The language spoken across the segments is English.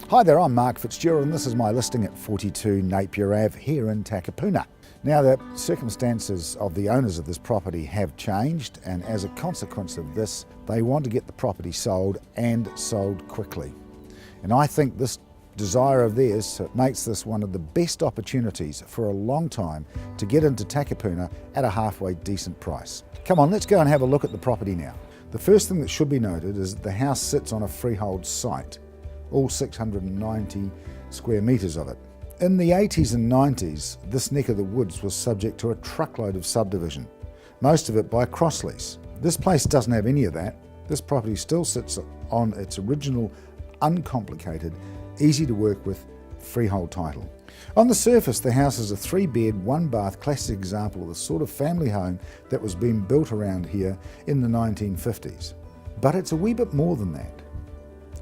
Hi there, I'm Mark Fitzgerald and this is my listing at 42 Napier Ave here in Takapuna. Now the circumstances of the owners of this property have changed, and as a consequence of this they want to get the property sold and sold quickly. And I think this desire of theirs makes this one of the best opportunities for a long time to get into Takapuna at a halfway decent price. Come on, let's go and have a look at the property now. The first thing that should be noted is that the house sits on a freehold site, all 690 square metres of it. In the 80s and 90s, this neck of the woods was subject to a truckload of subdivision, most of it by cross-lease. This place doesn't have any of that. This property still sits on its original, uncomplicated, easy to work with freehold title. On the surface, the house is a 3-bed, 1-bath classic example of the sort of family home that was being built around here in the 1950s. But it's a wee bit more than that.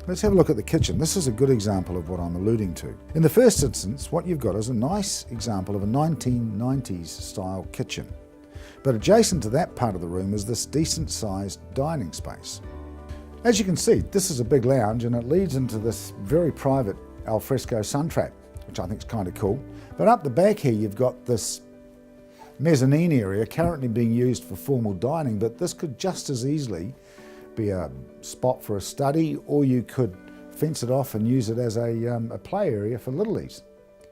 Let's have a look at the kitchen. This is a good example of what I'm alluding to. In the first instance, what you've got is a nice example of a 1990s style kitchen. But adjacent to that part of the room is this decent sized dining space. As you can see, this is a big lounge and it leads into this very private alfresco sun trap, which I think is kind of cool. But up the back here you've got this mezzanine area currently being used for formal dining, but this could just as easily be a spot for a study, or you could fence it off and use it as a play area for littlies.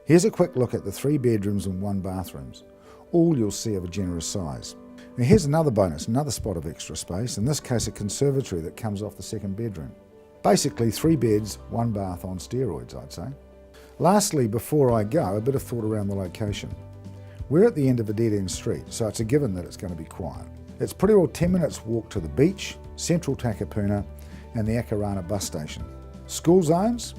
Here's a quick look at the 3 bedrooms and 1 bathrooms, all you'll see of a generous size. Now here's another bonus, another spot of extra space, in this case a conservatory that comes off the 2nd bedroom. Basically 3 beds, 1 bath on steroids, I'd say. Lastly, before I go, a bit of thought around the location. We're at the end of a dead-end street, so it's a given that it's going to be quiet. It's pretty well 10 minutes walk to the beach, central Takapuna and the Akarana bus station. School zones?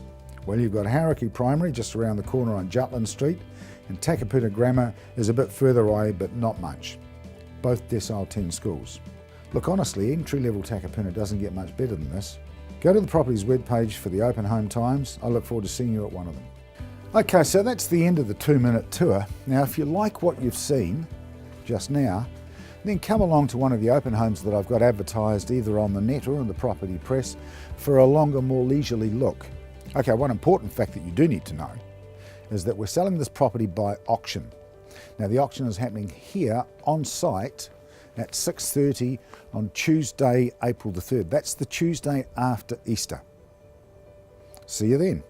Well, you've got Hauraki Primary just around the corner on Jutland Street, and Takapuna Grammar is a bit further away but not much. Both decile 10 schools. Look, honestly, entry-level Takapuna doesn't get much better than this. Go to the property's webpage for the open home times. I look forward to seeing you at one of them. Okay, so that's the end of the 2-minute tour. Now, if you like what you've seen just now, then come along to one of the open homes that I've got advertised either on the net or in the property press for a longer, more leisurely look. Okay, one important fact that you do need to know is that we're selling this property by auction. Now the auction is happening here on site at 6:30 on Tuesday, April the 3rd. That's the Tuesday after Easter. See you then.